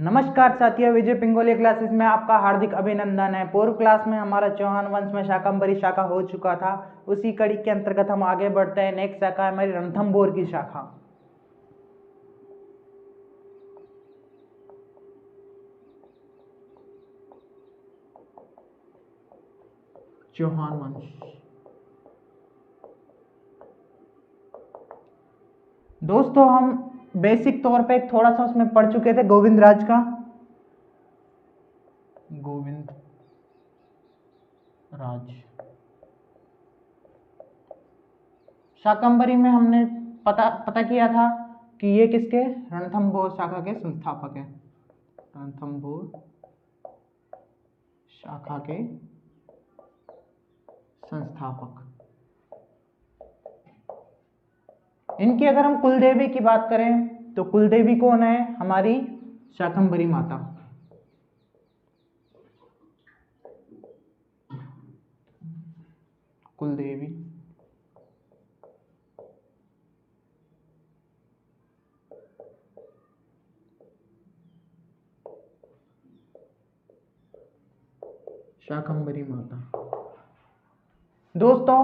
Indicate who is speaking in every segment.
Speaker 1: नमस्कार साथियों, विजय पिंगोली क्लासेस में आपका हार्दिक अभिनंदन है। पूर्व क्लास में हमारा चौहान वंश में शाकंभरी शाखा हो चुका था। उसी कड़ी के अंतर्गत हम आगे बढ़ते हैं। नेक्स्ट शाखा है हमारी रणथंभौर की शाखा। चौहान वंश दोस्तों, हम बेसिक तौर पे थोड़ा सा उसमें पढ़ चुके थे गोविंद राज का। गोविंद राज शाकंभरी में हमने पता किया था कि ये किसके रणथंभौर शाखा के संस्थापक हैं। रणथंभौर शाखा के संस्थापक। इनकी अगर हम कुलदेवी की बात करें तो कुलदेवी कौन है? हमारी शाकंभरी माता। कुलदेवी शाकंभरी माता। दोस्तों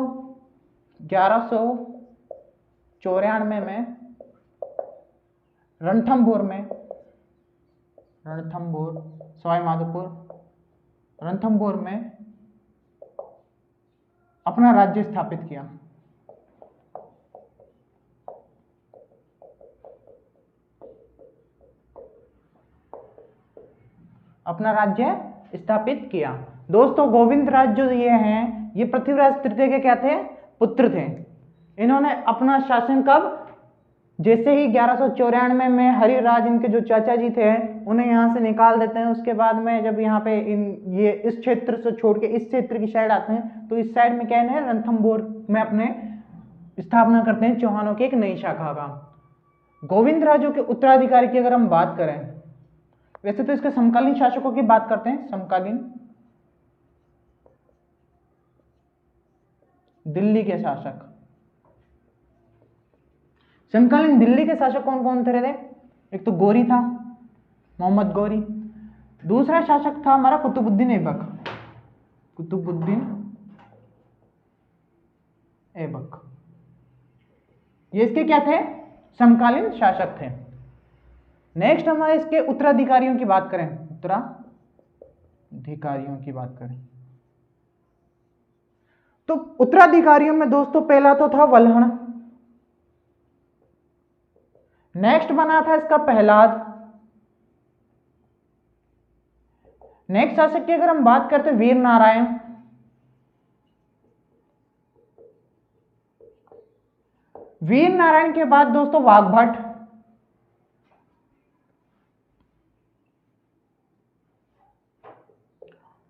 Speaker 1: 1194 में रणथंभौर सवाई माधोपुर रणथंभौर में अपना राज्य स्थापित किया। अपना राज्य स्थापित किया। दोस्तों गोविंद राज जो ये हैं, ये पृथ्वीराज तृतीय के क्या थे? पुत्र थे। इन्होंने अपना शासन कब? जैसे ही 1194 में हरिराज इनके जो चाचा जी थे उन्हें यहाँ से निकाल देते हैं। उसके बाद में जब यहाँ पे ये इस क्षेत्र से छोड़ के इस क्षेत्र की साइड आते हैं तो इस साइड में क्या है, रणथंभौर में अपने स्थापना करते हैं चौहानों की एक नई शाखा का। गोविंद राजों के उत्तराधिकारी की अगर हम बात करें, वैसे तो इसके समकालीन शासकों की बात करते हैं। समकालीन दिल्ली के शासक। समकालीन दिल्ली के शासक कौन कौन थे? एक तो गौरी था, मोहम्मद गौरी। दूसरा शासक था हमारा कुतुबुद्दीन ऐबक। कुतुबुद्दीन ऐबक ये इसके क्या थे? समकालीन शासक थे। नेक्स्ट हमारे इसके उत्तराधिकारियों की बात करें, तो उत्तराधिकारियों में दोस्तों पहला तो था वल्हण। नेक्स्ट बना था इसका प्रहलाद। नेक्स्ट शासक की अगर हम बात करते वीर नारायण। वीर नारायण के बाद दोस्तों वाघभट्ट।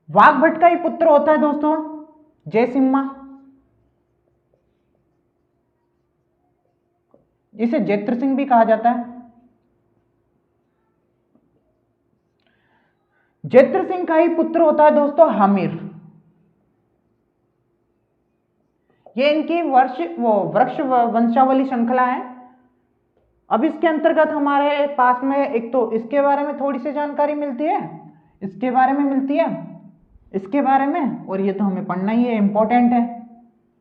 Speaker 1: वाघभट्ट का ही पुत्र होता है दोस्तों जयसिम्हा। इसे जैत्र सिंह भी कहा जाता है। जैत्र सिंह का ही पुत्र होता है दोस्तों हामिर। ये इनकी वृक्ष वंशावली श्रृंखला है। अब इसके अंतर्गत हमारे पास में एक तो इसके बारे में थोड़ी सी जानकारी मिलती है, इसके बारे में मिलती है, इसके बारे में, और ये तो हमें पढ़ना ही है, इंपॉर्टेंट है।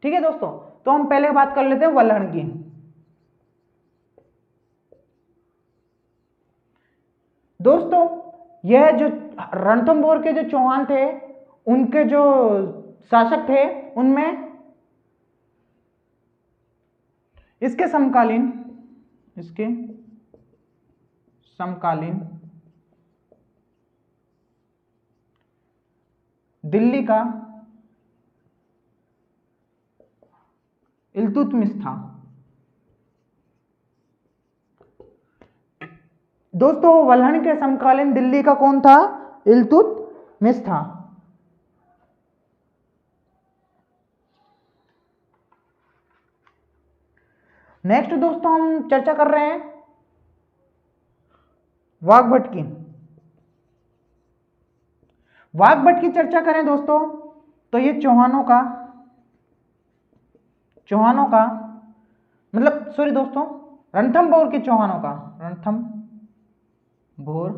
Speaker 1: ठीक है दोस्तों, तो हम पहले बात कर लेते हैं वल्हण की। दोस्तों यह जो रणथंभौर के जो चौहान थे, उनके जो शासक थे उनमें इसके समकालीन दिल्ली का इल्तुतमिश था। दोस्तों वल्हण के समकालीन दिल्ली का कौन था? इल्तुतमिश था। नेक्स्ट दोस्तों हम चर्चा कर रहे हैं वाघभट्ट की। वाघभट्ट की चर्चा करें दोस्तों तो ये चौहानों का मतलब रणथंभौर के चौहानों का, रणथंभौर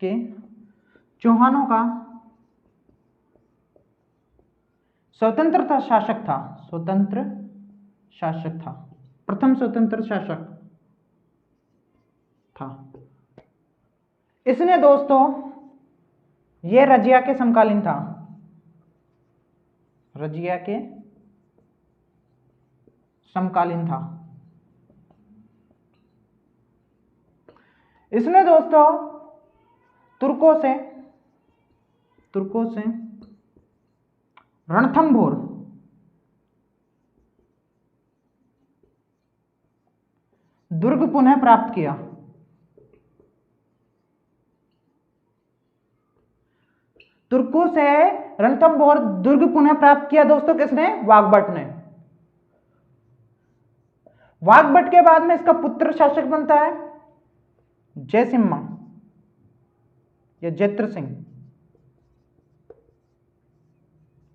Speaker 1: के चौहानों का स्वतंत्रता शासक था, स्वतंत्र शासक था, प्रथम स्वतंत्र शासक था। इसने दोस्तों ये रजिया के समकालीन था, रजिया के समकालीन था। इसने दोस्तों तुर्कों से रणथंभौर दुर्ग पुनः प्राप्त किया। तुर्कों से रणथंभौर दुर्ग पुनः प्राप्त किया दोस्तों, किसने? वाग्भट ने। वाग्भट के बाद में इसका पुत्र शासक बनता है जयसिम्हा या जैत्र सिंह,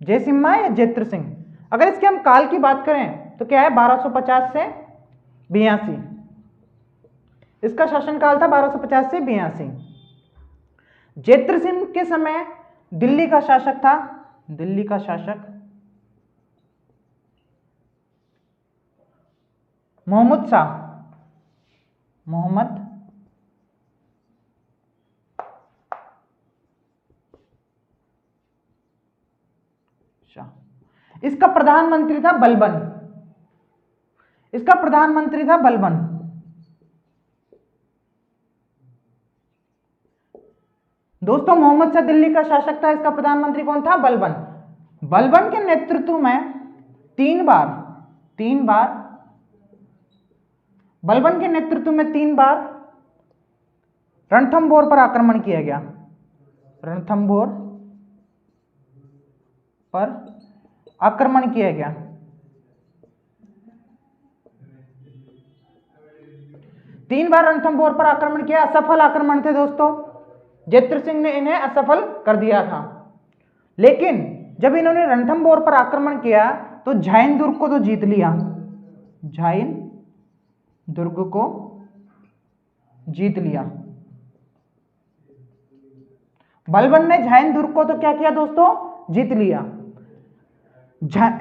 Speaker 1: जयसिम्हा या जैत्र सिंह। अगर इसके हम काल की बात करें तो क्या है, 1250 से 82। इसका शासनकाल था 1250 से 82। जैत्र सिंह के समय दिल्ली का शासक था, दिल्ली का शासक मोहम्मद शाह, मोहम्मद शाह। इसका प्रधानमंत्री था बलबन, इसका प्रधानमंत्री था बलबन। दोस्तों मोहम्मद शाह दिल्ली का शासक था, इसका प्रधानमंत्री कौन था? बलबन। बलबन के नेतृत्व में तीन बार बलबन के नेतृत्व में 3 बार रणथंभौर पर आक्रमण किया गया, रणथंभौर पर आक्रमण किया गया। तीन बार रणथंभौर पर आक्रमण किया, असफल आक्रमण थे दोस्तों। जैत्र सिंह ने इन्हें असफल कर दिया था। लेकिन जब इन्होंने रणथंभौर पर आक्रमण किया तो झाइन दुर्ग को तो जीत लिया, झाइन दुर्ग को जीत लिया। बलबन ने झाइन दुर्ग को तो क्या किया दोस्तों? जीत लिया।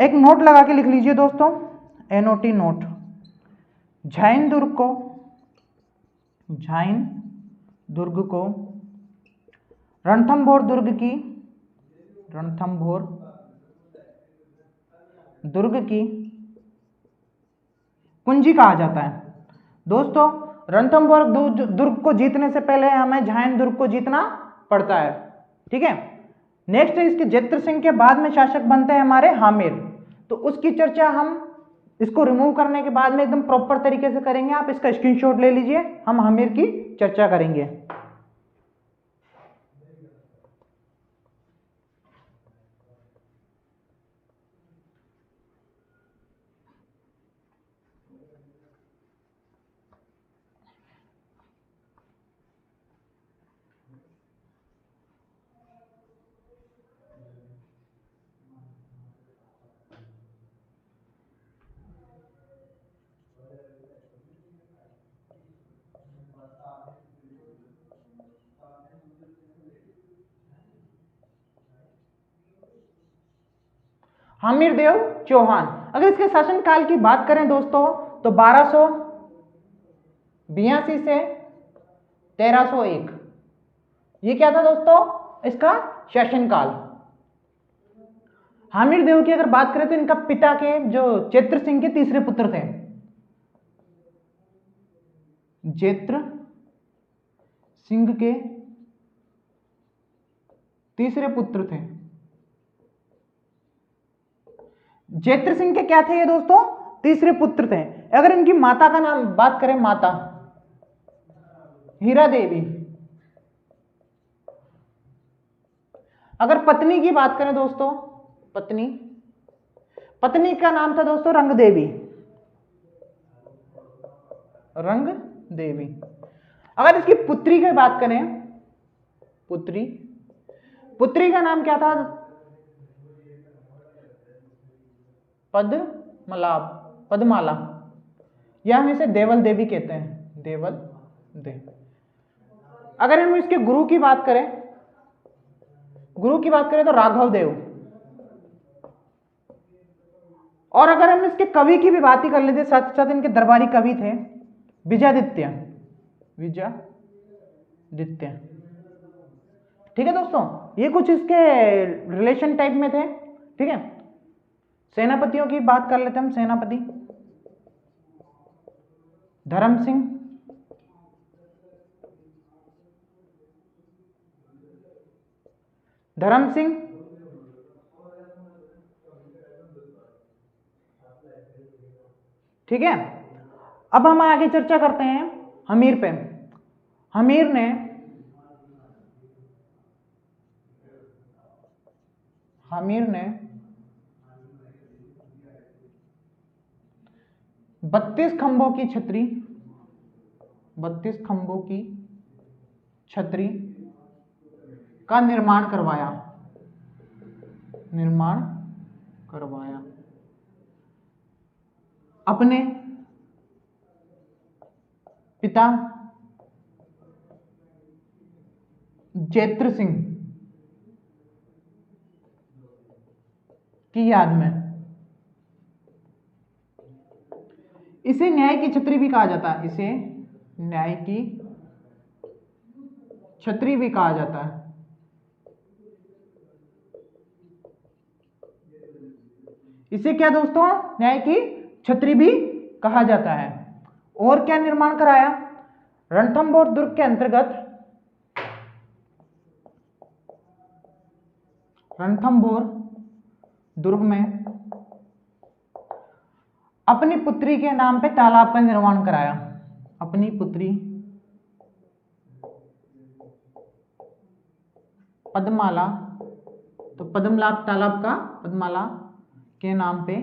Speaker 1: एक नोट लगा के लिख लीजिए दोस्तों, एनओटी नोट। झाइन दुर्ग को रणथंभौर दुर्ग की कुंजी कहा जाता है। दोस्तों रणथंभौर दुर्ग को जीतने से पहले हमें झाइन दुर्ग को जीतना पड़ता है, ठीक है। नेक्स्ट है इसके जैत्र सिंह के बाद में शासक बनते हैं हमारे हामिर। तो उसकी चर्चा हम इसको रिमूव करने के बाद में एकदम प्रॉपर तरीके से करेंगे। आप इसका स्क्रीनशॉट ले लीजिए, हम हामिर की चर्चा करेंगे। हामिर देव चौहान, अगर इसके शासनकाल की बात करें दोस्तों तो 1282 से 1301, ये क्या था दोस्तों? इसका शासनकाल। हामिर देव की अगर बात करें तो इनका पिता के जो जैत्र सिंह के तीसरे पुत्र थे, जैत्र सिंह के तीसरे पुत्र थे। जैत्र सिंह के क्या थे ये दोस्तों? तीसरे पुत्र थे। अगर इनकी माता का नाम बात करें, माता हीरा देवी। अगर पत्नी की बात करें दोस्तों, पत्नी का नाम था दोस्तों रंग देवी, रंग देवी। अगर इसकी पुत्री की बात करें, पुत्री का नाम क्या था? पद्माला, या हम इसे देवल देवी कहते हैं, देवल देवी। अगर हम इसके गुरु की बात करें, तो राघव देव। और अगर हम इसके कवि की भी बात ही कर लेते, साथ साथ इनके दरबारी कवि थे विजयादित्य। ठीक है दोस्तों, ये कुछ इसके रिलेशन टाइप में थे। ठीक है, सेनापतियों की बात कर लेते हैं हम। सेनापति धर्म सिंह, ठीक है। अब हम आगे चर्चा करते हैं हमीर पे। हमीर ने 32 खंभों की छतरी का निर्माण करवाया। अपने पिता जेत्र सिंह की याद में। इसे न्याय की छतरी भी कहा जाता है। इसे न्याय की छतरी भी कहा जाता है। इसे क्या दोस्तों, न्याय की छतरी भी कहा जाता है। और क्या निर्माण कराया? रणथंभौर दुर्ग के अंतर्गत रणथंभौर दुर्ग में अपनी पुत्री के नाम पे तालाब का निर्माण कराया। अपनी पुत्री पद्माला, तो पद्मनाभ तालाब का पद्माला के नाम पे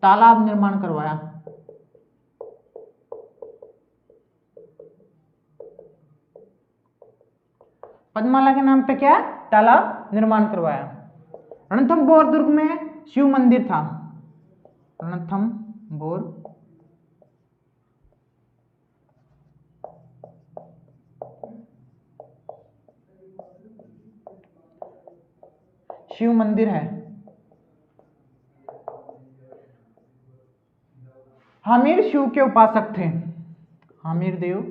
Speaker 1: तालाब निर्माण करवाया। पद्माला के नाम पे क्या तालाब निर्माण करवाया। रणथंभौर दुर्ग में शिव मंदिर था। रणथंभौर शिव मंदिर है। हमीर शिव के उपासक थे। हमीर देव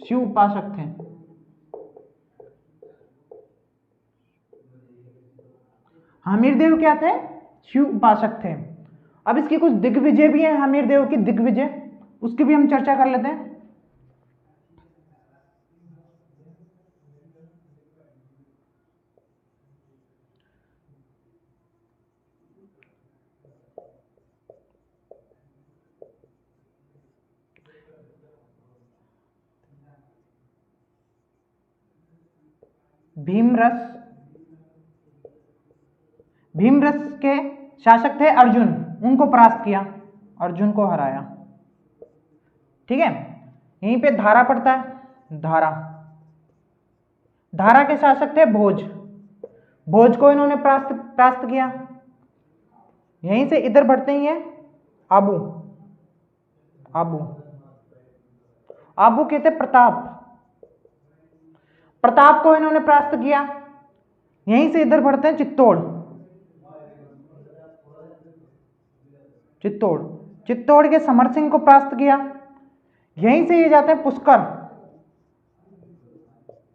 Speaker 1: शिव उपासक थे। हमीर देव क्या थे? शिव उपासक थे। अब इसकी कुछ दिग्विजय भी हैं, हमीर देव की दिग्विजय, उसकी भी हम चर्चा कर लेते हैं। भीमरस के शासक थे अर्जुन, उनको परास्त किया, अर्जुन को हराया। ठीक है, यहीं पे धारा पड़ता है। धारा के शासक थे भोज, भोज को इन्होंने परास्त किया। यहीं से इधर बढ़ते ही हैं आबू। आबू कहते प्रताप को इन्होंने परास्त किया। यहीं से इधर बढ़ते हैं चित्तौड़ के समर सिंह को परास्त किया। यहीं से ये जाते हैं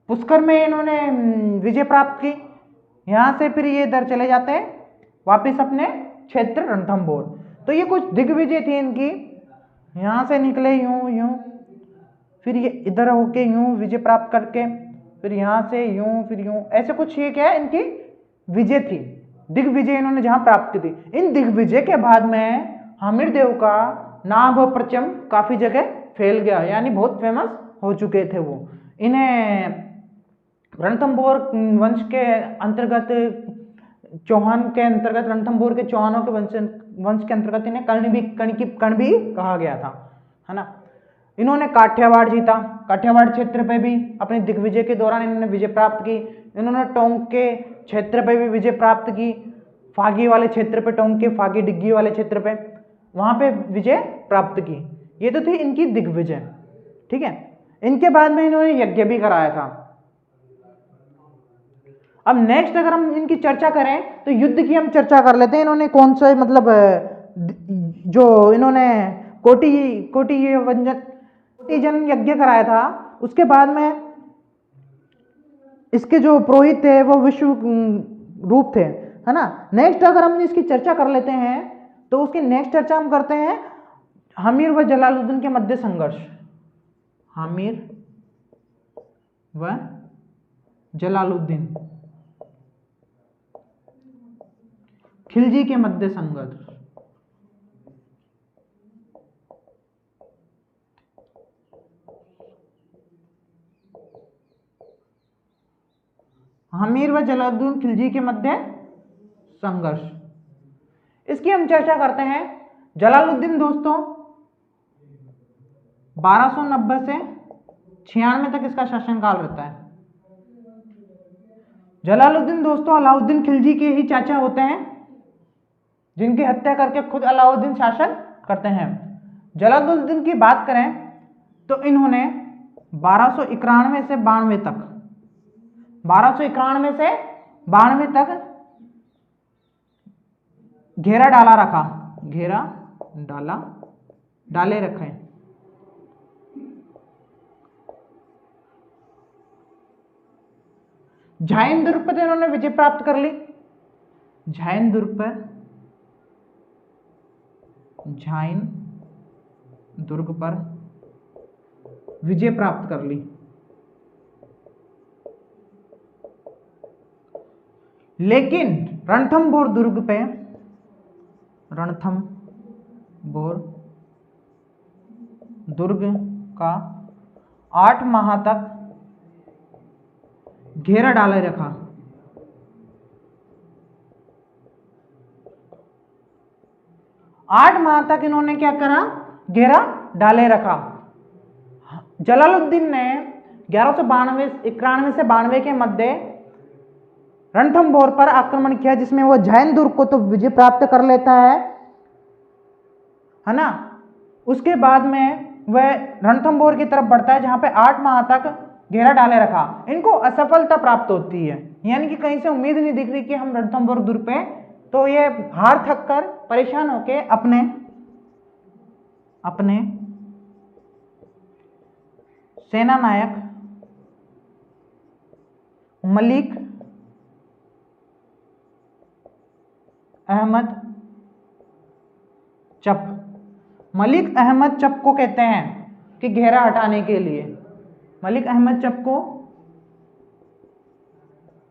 Speaker 1: पुष्कर में इन्होंने विजय प्राप्त की। यहां से फिर ये इधर चले जाते हैं वापस अपने क्षेत्र रणथंभौर। तो ये कुछ दिग्विजय थी इनकी। यहां से निकले यूं फिर ये इधर होके यूं विजय प्राप्त करके, फिर यहां से यूं फिर यूं, ऐसे कुछ ये क्या है इनकी विजय थी, दिग्विजय इन्होंने जहां प्राप्त की थी। इन दिग्विजय के बाद में हमीर देव का नाम व परचम काफी जगह फैल गया, यानी बहुत फेमस हो चुके थे वो। इन्हें रणथंभौर वंश के अंतर्गत, चौहान के अंतर्गत, रणथंभौर के चौहानों के वंश के अंतर्गत इन्हें कर्ण भी कहा गया था, है ना। इन्होंने काठियावाड़ जीता। काठियावाड़ क्षेत्र पे भी अपने दिग्विजय के दौरान इन्होंने विजय प्राप्त की। इन्होंने टोंक के क्षेत्र पे भी विजय प्राप्त की। फागी वाले क्षेत्र पे, टोंक के फागी डिग्गी वाले क्षेत्र पे, वहां पे विजय प्राप्त की। ये तो थी इनकी दिग्विजय, ठीक है। इनके बाद में इन्होंने यज्ञ भी कराया था। अब नेक्स्ट अगर हम इनकी चर्चा करें तो युद्ध की हम चर्चा कर लेते हैं। इन्होंने कौन सा मतलब जो इन्होंने कोटिजन यज्ञ कराया था, उसके बाद में इसके जो पुरोहित थे वो विश्व रूप थे, है ना। नेक्स्ट अगर हम इसकी चर्चा कर लेते हैं तो उसकी नेक्स्ट चर्चा हम करते हैं हमीर व जलालुद्दीन के मध्य संघर्ष। हमीर व जलालुद्दीन खिलजी के मध्य संघर्ष। हमीर व जलालुद्दीन खिलजी के मध्य संघर्ष, इसकी हम चर्चा करते हैं। जलालुद्दीन दोस्तों 1290 से 96 तक इसका शासनकाल रहता है। जलालुद्दीन दोस्तों अलाउद्दीन खिलजी के ही चाचा होते हैं, जिनकी हत्या करके खुद अलाउद्दीन शासन करते हैं। जलालुद्दीन की बात करें तो इन्होंने 1291 से 92 तक 1291 से 92 तक घेरा डाला रखा, घेरा डाले रखे। झाइन दुर्ग पर इन्होंने विजय प्राप्त कर ली। झाइन दुर्ग पर विजय प्राप्त कर ली। लेकिन रणथंभौर दुर्ग का 8 माह तक घेरा डाले रखा। 8 माह तक इन्होंने क्या करा, घेरा डाले रखा। जलालुद्दीन ने 1191 से 92 के मध्य रणथंभौर पर आक्रमण किया, जिसमें वो झाइन दुर्ग को तो विजय प्राप्त कर लेता है ना। उसके बाद में वह रणथंभौर की तरफ बढ़ता है, जहां पे 8 माह तक घेरा डाले रखा। इनको असफलता प्राप्त होती है, यानी कि कहीं से उम्मीद नहीं दिख रही कि हम रणथंभौर दुर्ग पे, तो ये हार थक कर परेशान होके अपने सेना नायक मलिक अहमद चप को कहते हैं कि घेरा हटाने के लिए, मलिक अहमद चप को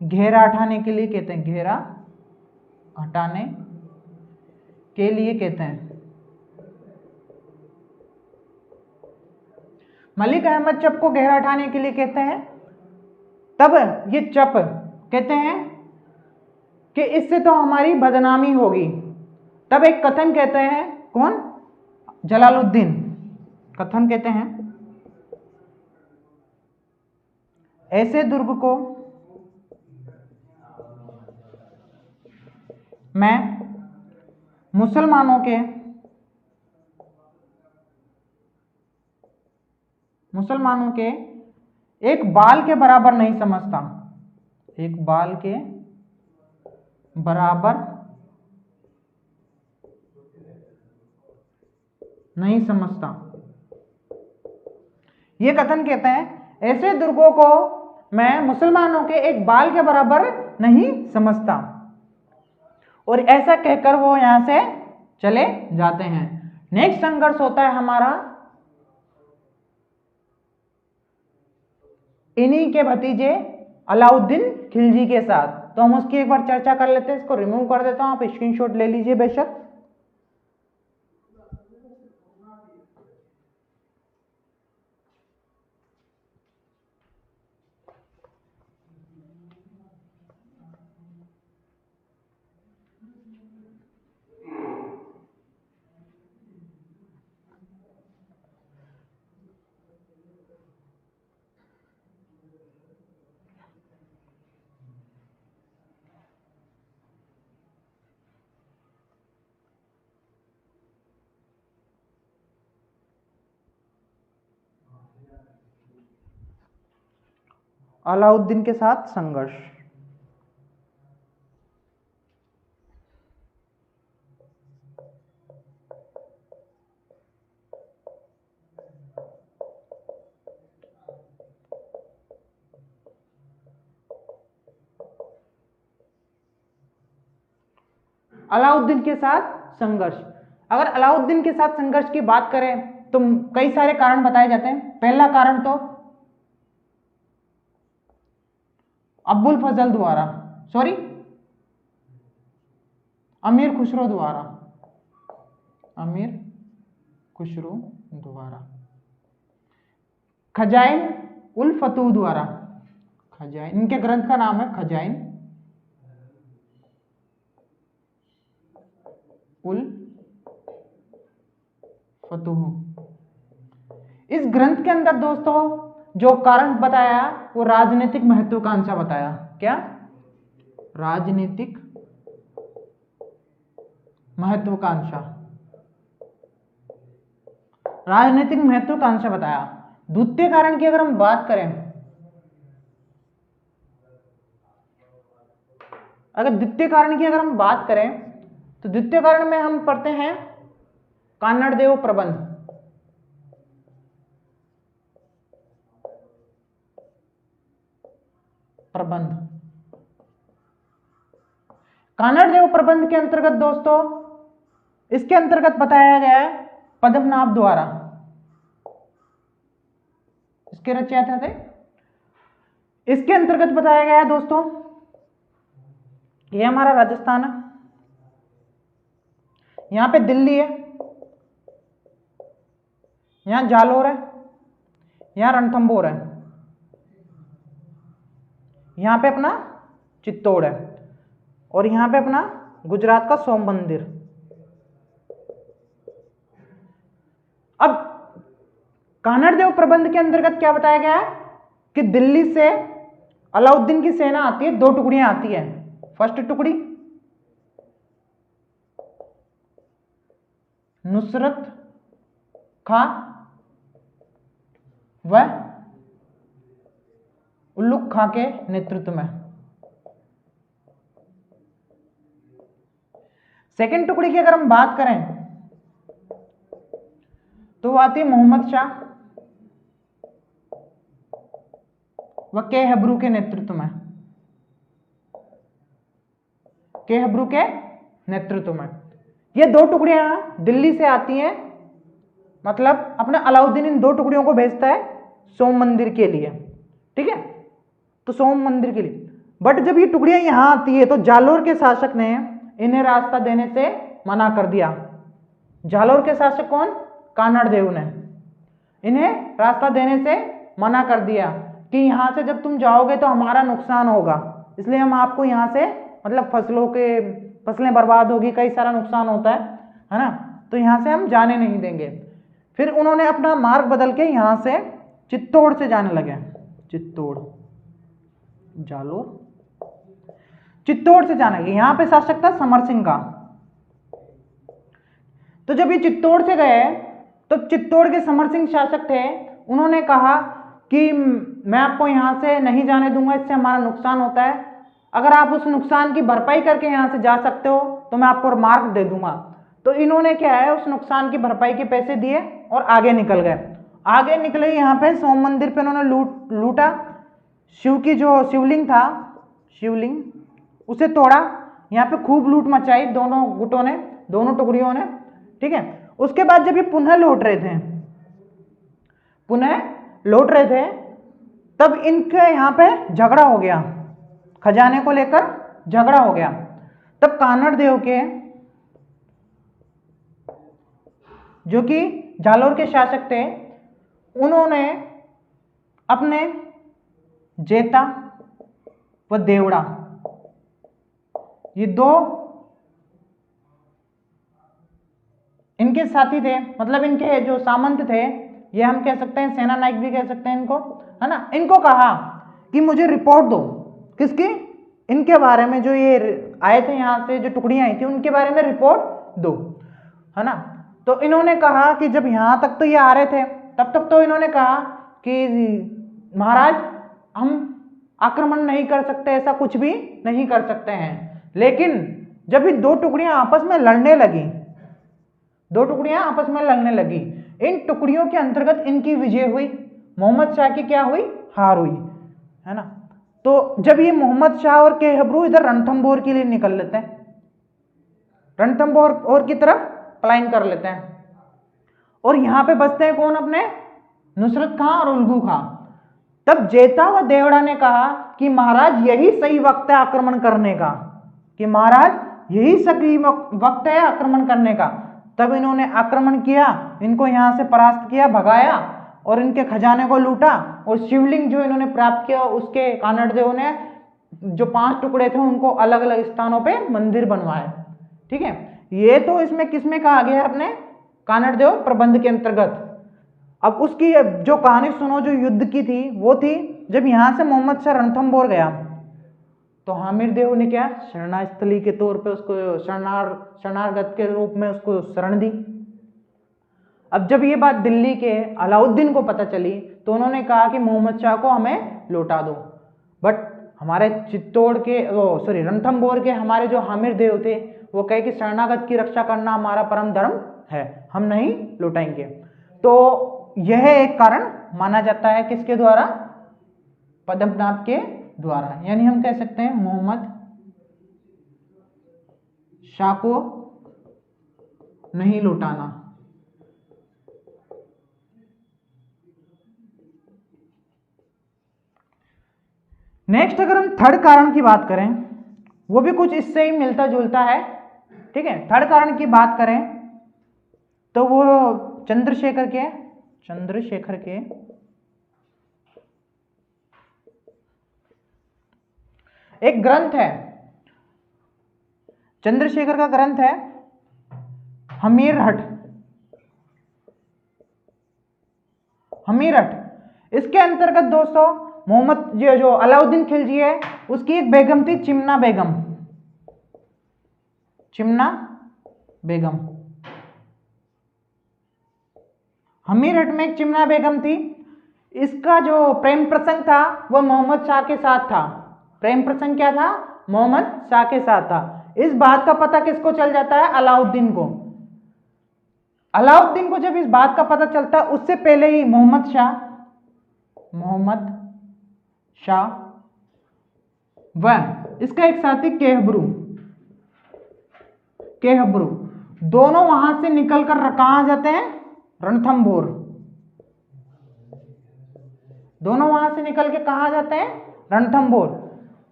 Speaker 1: घेरा हटाने के लिए कहते हैं, घेरा हटाने के लिए कहते हैं। मलिक अहमद चप को घेरा हटाने के लिए कहते हैं। तब ये चप कहते हैं कि इससे तो हमारी बदनामी होगी। तब एक कथन कहते हैं, कौन, जलालुद्दीन कथन कहते हैं, ऐसे दुर्ग को मैं मुसलमानों के एक बाल के बराबर नहीं समझता, एक बाल के बराबर नहीं समझता। ये कथन कहते हैं, ऐसे दुर्गों को मैं मुसलमानों के एक बाल के बराबर नहीं समझता, और ऐसा कहकर वो यहां से चले जाते हैं। नेक्स्ट संघर्ष होता है हमारा इन्हीं के भतीजे अलाउद्दीन खिलजी के साथ। तो हम उसकी एक बार चर्चा कर लेते हैं। इसको रिमूव कर देता हूं, आप स्क्रीनशॉट ले लीजिए बेशक। अलाउद्दीन के साथ संघर्ष। अलाउद्दीन के साथ संघर्ष। अगर अलाउद्दीन के साथ संघर्ष की बात करें तो कई सारे कारण बताए जाते हैं। पहला कारण तो अबुल फजल द्वारा, अमीर खुसरो द्वारा, अमीर खुसरो द्वारा, खजाइन उल फतूह द्वारा, खजाइन, इनके ग्रंथ का नाम है खजाइन उल फतूह। इस ग्रंथ के अंदर दोस्तों जो कारण बताया वो राजनीतिक महत्वाकांक्षा बताया। क्या? राजनीतिक महत्वाकांक्षा, राजनीतिक महत्वाकांक्षा बताया। द्वितीय कारण की अगर हम बात करें, तो द्वितीय कारण में हम पढ़ते हैं कानड़देव प्रबंध। कानड़देव प्रबंध के अंतर्गत दोस्तों, इसके अंतर्गत बताया गया है पद्मनाभ द्वारा, इसके रचयिता थे। इसके अंतर्गत बताया गया है दोस्तों, ये हमारा राजस्थान है, यहां पे दिल्ली है, यहां जालोर है, यहां रणथंभौर है, यहां पे अपना चित्तौड़ है, और यहां पे अपना गुजरात का सोम मंदिर। अब कानड़देव प्रबंध के अंतर्गत क्या बताया गया है कि दिल्ली से अलाउद्दीन की सेना आती है, 2 टुकड़ियां आती है। फर्स्ट टुकड़ी नुसरत खां व उल्लुक खां के नेतृत्व में। सेकंड टुकड़ी की अगर हम बात करें तो वो आती है मोहम्मद शाह व के हब्रू के नेतृत्व में, के हब्रू के नेतृत्व में। ये 2 टुकड़ियां दिल्ली से आती हैं, मतलब अपना अलाउद्दीन इन 2 टुकड़ियों को भेजता है सोम मंदिर के लिए, ठीक है, तो सोम मंदिर के लिए। बट जब ये टुकड़ियां यहां आती है तो जालोर के शासक ने इन्हें रास्ता देने से मना कर दिया। जालोर के शासक कौन? कानड़देव ने इन्हें रास्ता देने से मना कर दिया कि यहां से जब तुम जाओगे तो हमारा नुकसान होगा, इसलिए हम आपको यहां से, मतलब फसलें बर्बाद होगी, कई सारा नुकसान होता है ना, तो यहां से हम जाने नहीं देंगे। फिर उन्होंने अपना मार्ग बदल के यहां से चित्तौड़ से जाने लगे। चित्तौड़, जालोर, चित्तौड़ से जाने लगे। यहां पे शासक था समर सिंह का। तो जब ये चित्तौड़ से गए तो चित्तौड़ के समर सिंह शासक थे, उन्होंने कहा कि मैं आपको यहां से नहीं जाने दूंगा, इससे हमारा नुकसान होता है, अगर आप उस नुकसान की भरपाई करके यहां से जा सकते हो तो मैं आपको मार्ग दे दूंगा। तो इन्होंने क्या है, उस नुकसान की भरपाई के पैसे दिए और आगे निकल गए। आगे निकले, यहाँ पे सोम मंदिर पे उन्होंने लूटा, शिव की जो शिवलिंग था, शिवलिंग उसे तोड़ा, यहाँ पे खूब लूट मचाई दोनों गुटों ने, दोनों टुकड़ियों ने, ठीक है। उसके बाद जब ये पुनः लौट रहे थे तब इनके यहाँ पे झगड़ा हो गया, खजाने को लेकर झगड़ा हो गया। तब कानड़देव के, जो कि जालोर के शासक थे, उन्होंने अपने जेता व देवड़ा, ये 2 इनके साथी थे, मतलब इनके जो सामंत थे, ये हम कह सकते हैं सेना नायक भी कह सकते हैं इनको, है ना। इनको कहा कि मुझे रिपोर्ट दो, किसकी? इनके बारे में, जो ये आए थे यहाँ से, जो टुकड़ियां आई थी उनके बारे में रिपोर्ट दो, है ना। तो इन्होंने कहा कि जब यहाँ तक तो ये आ रहे थे, तब तक तो इन्होंने कहा कि महाराज हम आक्रमण नहीं कर सकते, ऐसा कुछ भी नहीं कर सकते हैं। लेकिन जब ये दो टुकड़ियां आपस में लड़ने लगी, दो टुकड़ियां आपस में लड़ने लगी, इन टुकड़ियों के अंतर्गत इनकी विजय हुई, मोहम्मद शाह की क्या हुई, हार हुई, है ना। तो जब ये मोहम्मद शाह और केहबरू इधर रणथंभौर के लिए निकल लेते हैं, रणथंभौर की तरफ पलायन कर लेते हैं, और यहां पे बचते हैं कौन, अपने नुसरत खां और उल्गू खां। तब जेता व देवड़ा ने कहा कि महाराज यही सही वक्त है आक्रमण करने का, कि महाराज यही सही वक्त है आक्रमण करने का। तब इन्होंने आक्रमण किया, इनको यहां से परास्त किया, भगाया और इनके खजाने को लूटा, और शिवलिंग जो इन्होंने प्राप्त किया उसके कानड़देव ने जो 5 टुकड़े थे उनको अलग अलग स्थानों पे मंदिर बनवाए। ठीक है, ये तो इसमें किसमें कहा गया है, अपने कानड़देव प्रबंध के अंतर्गत। अब उसकी जो कहानी सुनो, जो युद्ध की थी वो थी जब यहां से मोहम्मद शाह रणथंभौर गया तो हामिर देव ने क्या, शरणास्थली के तौर पे उसको शरणागत के रूप में उसको शरण दी। अब जब ये बात दिल्ली के अलाउद्दीन को पता चली तो उन्होंने कहा कि मोहम्मद शाह को हमें लौटा दो, बट हमारे चित्तौड़ के रणथंभौर के हमारे जो हामिर देव थे वो कहे कि शरणागत की रक्षा करना हमारा परम धर्म है, हम नहीं लौटाएंगे। तो यह एक कारण माना जाता है किसके द्वारा, पद्मनाभ के द्वारा, यानी हम कह सकते हैं मोहम्मद शाह को नहीं लौटाना। नेक्स्ट अगर हम थर्ड कारण की बात करें, वो भी कुछ इससे ही मिलता जुलता है। ठीक है, थर्ड कारण की बात करें तो वो चंद्रशेखर के एक ग्रंथ है, चंद्रशेखर का ग्रंथ है हमीरहट। इसके अंतर्गत दोस्तों मोहम्मद जो अलाउद्दीन खिलजी है उसकी एक बेगम थी चिमना बेगम। हमीरहट में एक चिमना बेगम थी, इसका जो प्रेम प्रसंग था वह मोहम्मद शाह के साथ था। प्रेम प्रसंग क्या था, मोहम्मद शाह के साथ था। इस बात का पता किसको चल जाता है, अलाउद्दीन को। अलाउद्दीन को जब इस बात का पता चलता है उससे पहले ही मोहम्मद शाह व इसका एक साथी केहबरू दोनों वहां से निकलकर कहां जाते हैं, रणथंभौर। दोनों वहां से निकल के कहां जाते हैं,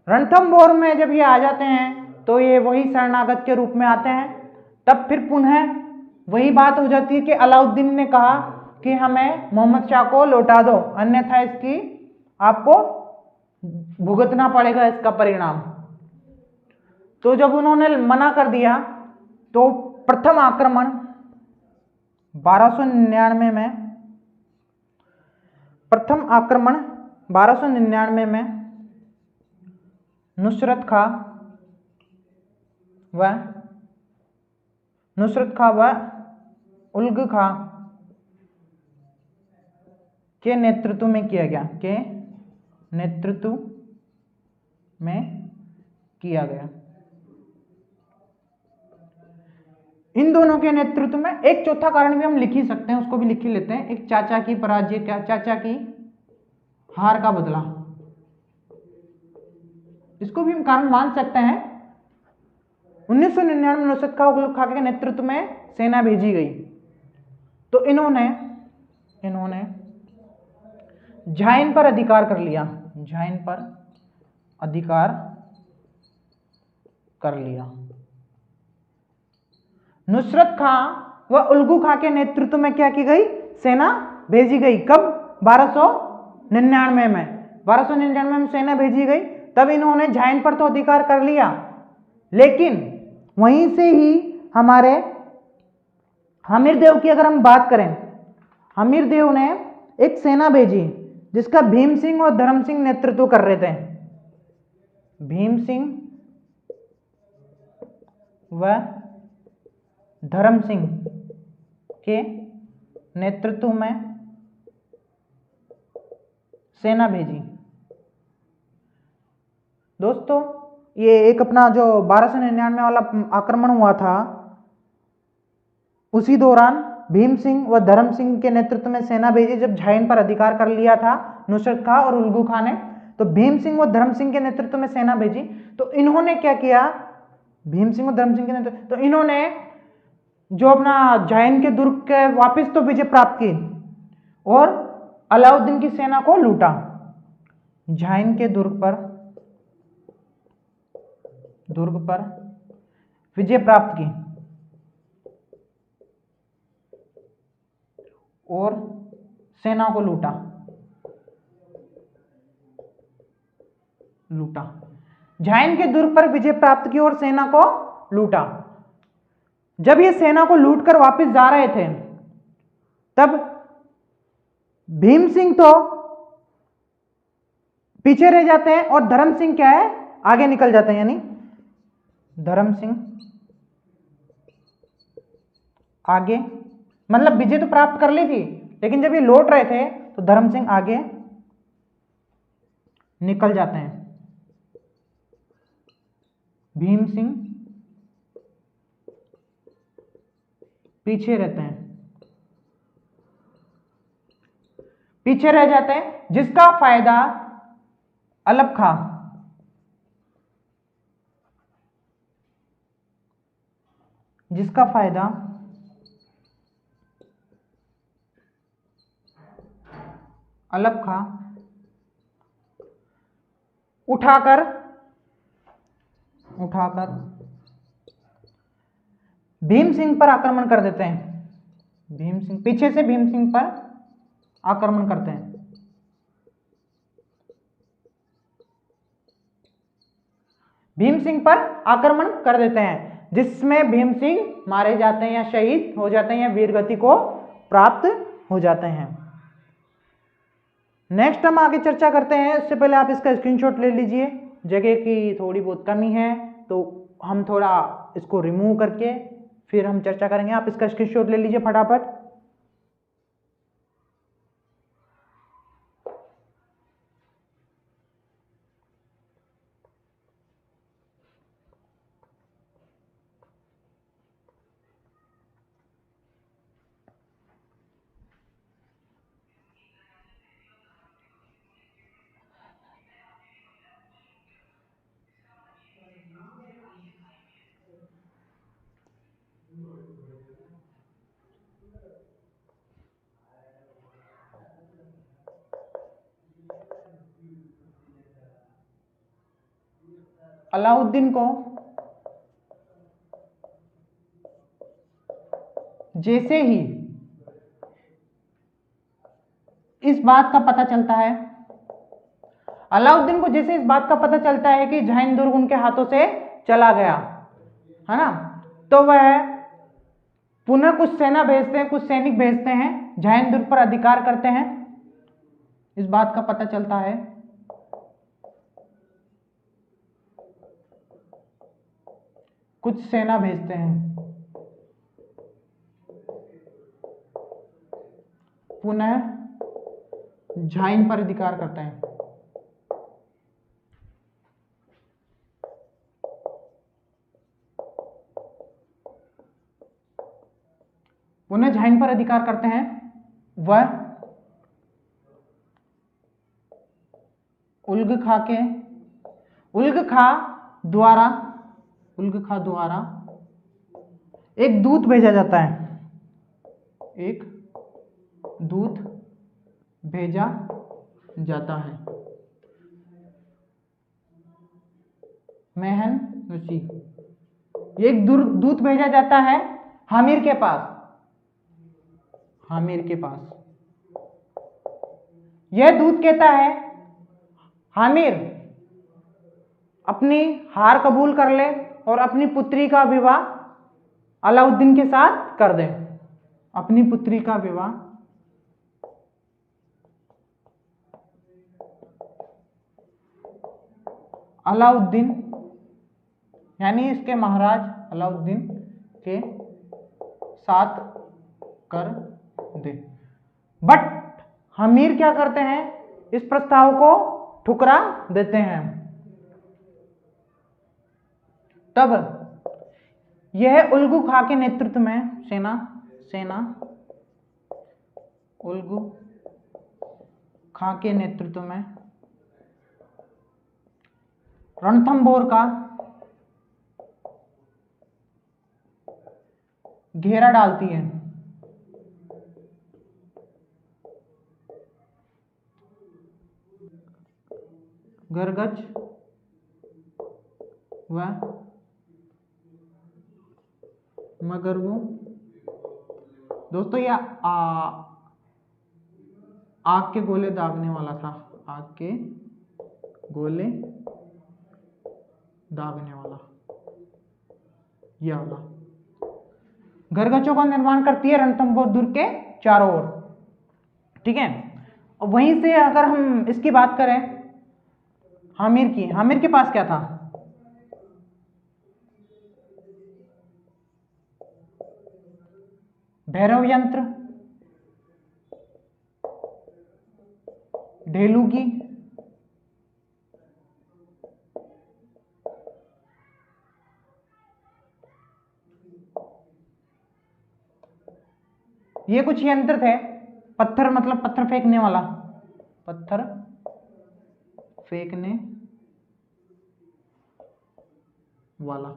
Speaker 1: रणथंभौर में जब ये आ जाते हैं तो ये वही शरणागत के रूप में आते हैं। तब फिर पुनः वही बात हो जाती है कि अलाउद्दीन ने कहा कि हमें मोहम्मद शाह को लौटा दो, अन्यथा इसकी आपको भुगतना पड़ेगा इसका परिणाम। तो जब उन्होंने मना कर दिया तो प्रथम आक्रमण 1299 में नुसरत खां व उल्ग खां के नेतृत्व में किया गया। इन दोनों के नेतृत्व में एक चौथा कारण भी हम लिख ही सकते हैं, उसको भी लिख ही लेते हैं, एक चाचा की पराजय, चाचा की हार का बदला, इसको भी हम कारण मान सकते हैं। 1999 में नुसरत खां के नेतृत्व में सेना भेजी गई तो इन्होंने झाइन पर अधिकार कर लिया। नुसरत खां व उल्गू खां के नेतृत्व में क्या की गई, सेना भेजी गई। कब, 1299 में सेना भेजी गई। तब इन्होंने झाइन पर तो अधिकार कर लिया, लेकिन वहीं से ही हमारे हमीर देव की अगर हम बात करें, हमीर देव ने एक सेना भेजी जिसका भीम सिंह और धर्म सिंह नेतृत्व कर रहे थे। भीम सिंह व धर्म सिंह के नेतृत्व में सेना भेजी। दोस्तों ये एक अपना जो 1299 वाला आक्रमण हुआ था, उसी दौरान भीम सिंह व धर्म सिंह के नेतृत्व में सेना भेजी जब झाइन पर अधिकार कर लिया था नुसरत खां और उल्गू खां ने। तो भीम सिंह व धर्म सिंह के नेतृत्व में सेना भेजी, तो इन्होंने क्या किया, भीम सिंह और धर्म सिंह के नेतृत्व, तो इन्होंने जो अपना झाइन के दुर्ग के वापस तो विजय प्राप्त की और अलाउद्दीन की सेना को लूटा। झाइन के दुर्ग पर विजय प्राप्त की और सेना को लूटा। झाइन के दुर्ग पर विजय प्राप्त की और सेना को लूटा। जब ये सेना को लूटकर वापस जा रहे थे, तब भीम सिंह तो पीछे रह जाते हैं और धर्म सिंह क्या है, आगे निकल जाते हैं। यानी धर्म सिंह आगे, मतलब विजय तो प्राप्त कर ली थी, लेकिन जब ये लौट रहे थे तो धर्म सिंह आगे निकल जाते हैं। भीम सिंह पीछे रहते हैं, पीछे रह जाते हैं, जिसका फायदा अलप खां उठाकर भीम सिंह पर आक्रमण कर देते हैं। भीम सिंह पीछे से भीम सिंह पर आक्रमण करते हैं। भीम सिंह पर आक्रमण कर देते हैं, जिसमें भीम सिंह मारे जाते हैं या शहीद हो जाते हैं या वीरगति को प्राप्त हो जाते हैं। नेक्स्ट हम आगे चर्चा करते हैं। इससे पहले आप इसका स्क्रीनशॉट ले लीजिए। जगह की थोड़ी बहुत कमी है तो हम थोड़ा इसको रिमूव करके फिर हम चर्चा करेंगे। आप इसका स्क्रीनशॉट ले लीजिए फटाफट। अलाउद्दीन को जैसे ही इस बात का पता चलता है, अलाउद्दीन को जैसे इस बात का पता चलता है कि झाइन दुर्ग उनके हाथों से चला गया है ना, तो वह पुनः कुछ सेना भेजते हैं, कुछ सैनिक भेजते हैं, झाइन दुर्ग पर अधिकार करते हैं। इस बात का पता चलता है, कुछ सेना भेजते हैं, पुनः झाइन पर अधिकार करते हैं। पुनः झाइन पर अधिकार करते हैं। वह उल्ग खां द्वारा एक दूत भेजा जाता है, एक दूत भेजा जाता है मेहन ऋषि। एक दूत भेजा जाता है हामिर के पास। यह दूत कहता है, हामिर अपनी हार कबूल कर ले और अपनी पुत्री का विवाह अलाउद्दीन के साथ कर दे। अपनी पुत्री का विवाह अलाउद्दीन यानी इसके महाराज अलाउद्दीन के साथ कर दे। बट हमीर क्या करते हैं, इस प्रस्ताव को ठुकरा देते हैं। तब यह उल्गू खां के नेतृत्व में सेना उल्गू खां के नेतृत्व में रणथंभौर का घेरा डालती है। गरगच व मगरवु, दोस्तों ये आग के गोले दागने वाला था, आग के गोले दागने वाला, यह वाला। गरगचों का निर्माण करती है रणथंभौर दुर्ग के चारों ओर, ठीक है। और वहीं से अगर हम इसकी बात करें हामिर के पास क्या था, भैरव यंत्र, ढेलुगी, ये कुछ यंत्र थे। पत्थर मतलब पत्थर फेंकने वाला, पत्थर फेंकने वाला।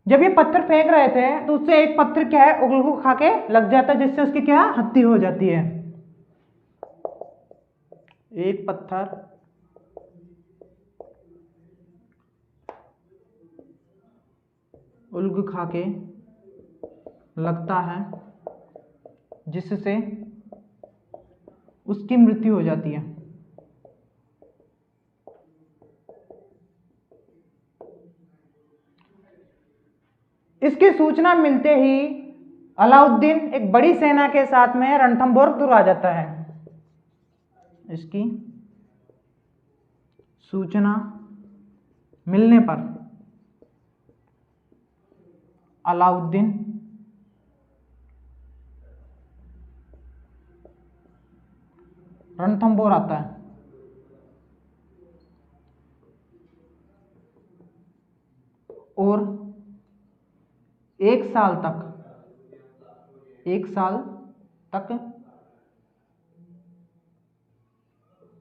Speaker 1: जब ये पत्थर फेंक रहे थे तो उससे एक पत्थर क्या है उल्गू खा के लग जाता है, जिससे उसकी क्या हत्या हो जाती है। एक पत्थर उल्गू खा के लगता है जिससे उसकी मृत्यु हो जाती है। इसकी सूचना मिलते ही अलाउद्दीन एक बड़ी सेना के साथ में रणथंभौर दूर आ जाता है। इसकी सूचना मिलने पर अलाउद्दीन रणथंभौर आता है। और एक साल तक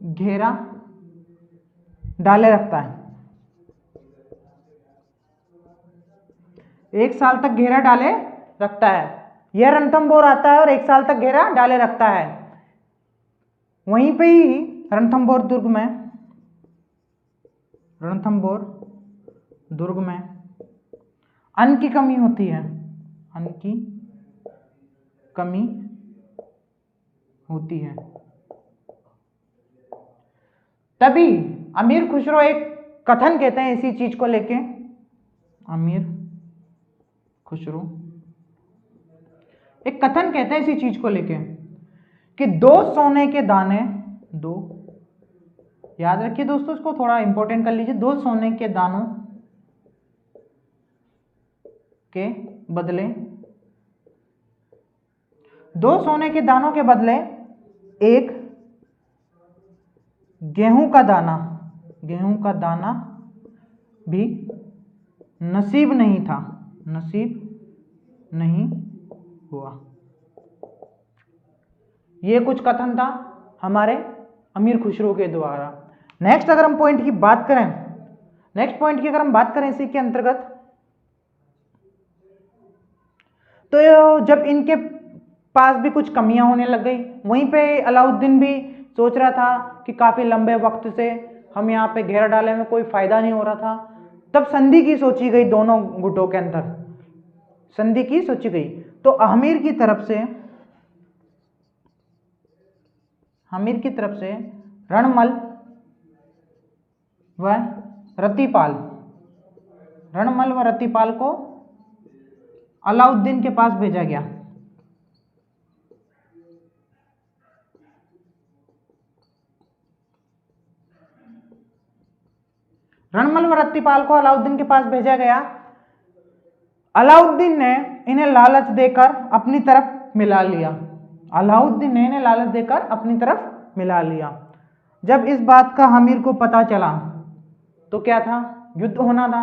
Speaker 1: घेरा डाले रखता है। एक साल तक घेरा डाले रखता है। यह रणथंभौर आता है और एक साल तक घेरा डाले रखता है। वहीं पे ही रणथंभौर दुर्ग में अन्न की कमी होती है, अन्न की कमी होती है। तभी अमीर खुसरो एक कथन कहते हैं इसी चीज को लेके, अमीर खुसरो एक कथन कहते हैं इसी चीज को लेके कि 2 सोने के दाने, 2, याद रखिए दोस्तों, इसको थोड़ा इंपॉर्टेंट कर लीजिए, 2 सोने के दानों के बदले, 2 सोने के दानों के बदले एक गेहूं का दाना भी नसीब नहीं था, नसीब नहीं हुआ। ये कुछ कथन था हमारे अमीर खुसरो के द्वारा। नेक्स्ट अगर हम पॉइंट की बात करें, नेक्स्ट पॉइंट की अगर हम बात करें इसी के अंतर्गत, तो जब इनके पास भी कुछ कमियां होने लग गई, वहीं पे अलाउद्दीन भी सोच रहा था कि काफी लंबे वक्त से हम यहाँ पे घेरा डाले में कोई फायदा नहीं हो रहा था। तब संधि की सोची गई, दोनों गुटों के अंदर संधि की सोची गई। तो आमिर की तरफ से रणमल व रतिपाल को अलाउद्दीन के पास भेजा गया। रणमल व रतिपाल को अलाउद्दीन के पास भेजा गया। अलाउद्दीन ने इन्हें लालच देकर अपनी तरफ मिला लिया। अलाउद्दीन ने इन्हें लालच देकर अपनी तरफ मिला लिया। जब इस बात का आमिर को पता चला तो क्या था, युद्ध होना था,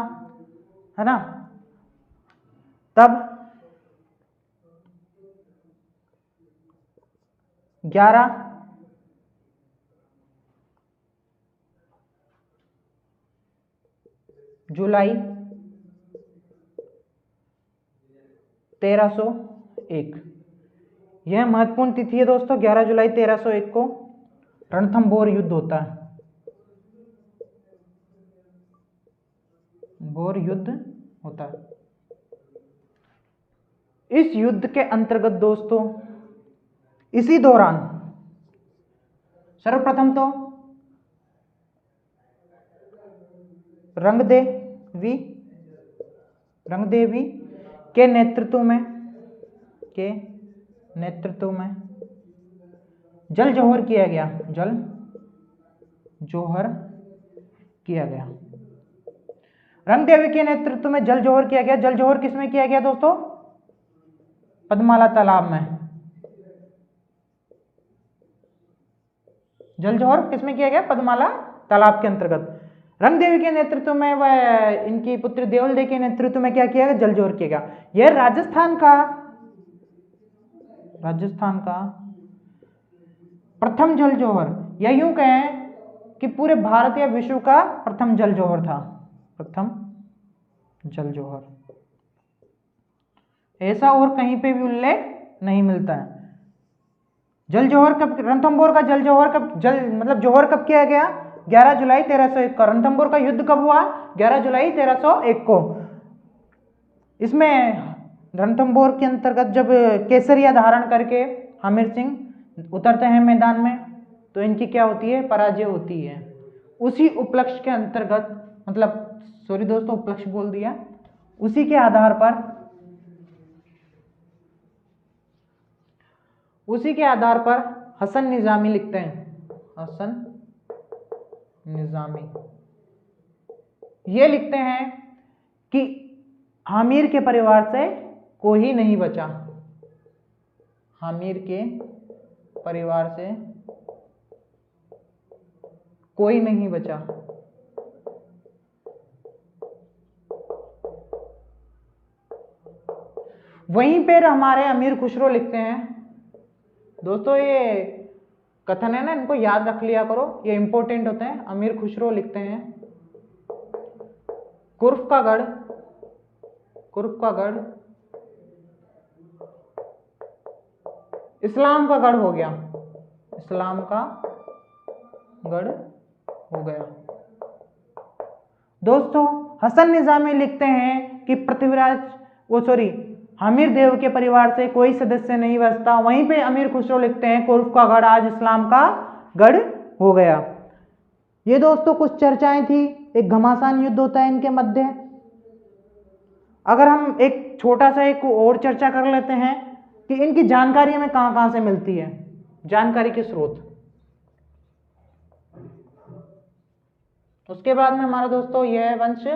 Speaker 1: है ना। तब 11 जुलाई 1301, यह महत्वपूर्ण तिथि है दोस्तों। 11 जुलाई 1301 को रणथंभौर युद्ध होता है, बोर युद्ध होता है। इस युद्ध के अंतर्गत दोस्तों इसी दौरान सर्वप्रथम तो रंगदेवी के नेतृत्व में जल जोहर किया गया, रंगदेवी के नेतृत्व में जल जोहर किया गया। जल जोहर किसमें किया गया दोस्तों? पद्माला तालाब में। जल जोहर किसमें किया गया? पद्माला तालाब के अंतर्गत। रंगदेवी के नेतृत्व में व इनकी पुत्री देवल के नेतृत्व में क्या किया गया? जल जोहर किया गया। यह राजस्थान का प्रथम जल जोहर, या यूं कहें कि पूरे भारत या विश्व का प्रथम जल जोहर था, प्रथम जल जोहर। ऐसा और कहीं पे भी उल्लेख नहीं मिलता है। जल जोहर कब, रणथंभौर का जल जोहर कब, मतलब जोहर कब किया गया? 11 जुलाई 1301 को। रणथंभौर का युद्ध कब हुआ? 11 जुलाई 1301 को। इसमें रणथंभौर के अंतर्गत जब केसरिया धारण करके आमिर सिंह उतरते हैं मैदान में, तो इनकी क्या होती है? पराजय होती है। उसी उपलक्ष्य के अंतर्गत, मतलब सॉरी दोस्तों उपलक्ष्य बोल दिया, उसी के आधार पर हसन निजामी लिखते हैं, हसन निजामी ये लिखते हैं कि आमिर के परिवार से कोई नहीं बचा, आमिर के परिवार से कोई नहीं बचा। वहीं पर हमारे अमीर खुसरो लिखते हैं दोस्तों, ये कथन है ना, इनको याद रख लिया करो, ये इंपॉर्टेंट होते हैं। अमीर खुसरो लिखते हैं कुर्फ का गढ़ इस्लाम का गढ़ हो गया, इस्लाम का गढ़ हो गया। दोस्तों हसन निजामी लिखते हैं कि आमिर देव के परिवार से कोई सदस्य नहीं बचता। वहीं पे अमीर खुसरो लिखते हैं कुर्फ का गढ़ आज इस्लाम का गढ़ हो गया। ये दोस्तों कुछ चर्चाएं थी, एक घमासान युद्ध होता है इनके मध्य। अगर हम एक छोटा सा एक और चर्चा कर लेते हैं कि इनकी जानकारी हमें कहां कहां से मिलती है, जानकारी के स्रोत, उसके बाद में हमारा दोस्तों यह वंश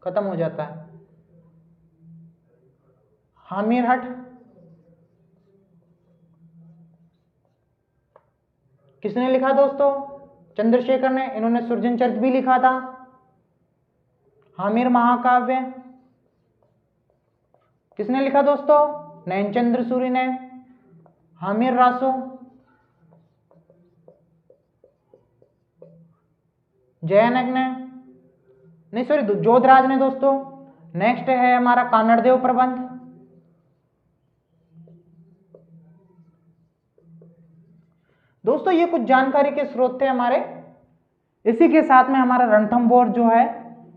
Speaker 1: खत्म हो जाता है। हामिरहट किसने लिखा दोस्तों? चंद्रशेखर ने। इन्होंने सृजन चरित भी लिखा था। हामिर महाकाव्य किसने लिखा दोस्तों? नैनचंद्र सूरी ने। हामिर रासो जयानक ने, नहीं सॉरी जोधराज ने दोस्तों। नेक्स्ट है हमारा कानड़देव प्रबंध। दोस्तों ये कुछ जानकारी के स्रोत थे हमारे। इसी के साथ में हमारा रणथंभौर जो है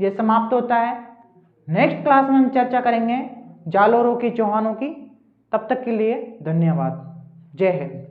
Speaker 1: ये समाप्त होता है। नेक्स्ट क्लास में हम चर्चा करेंगे जालोरों की, चौहानों की। तब तक के लिए धन्यवाद। जय हिंद।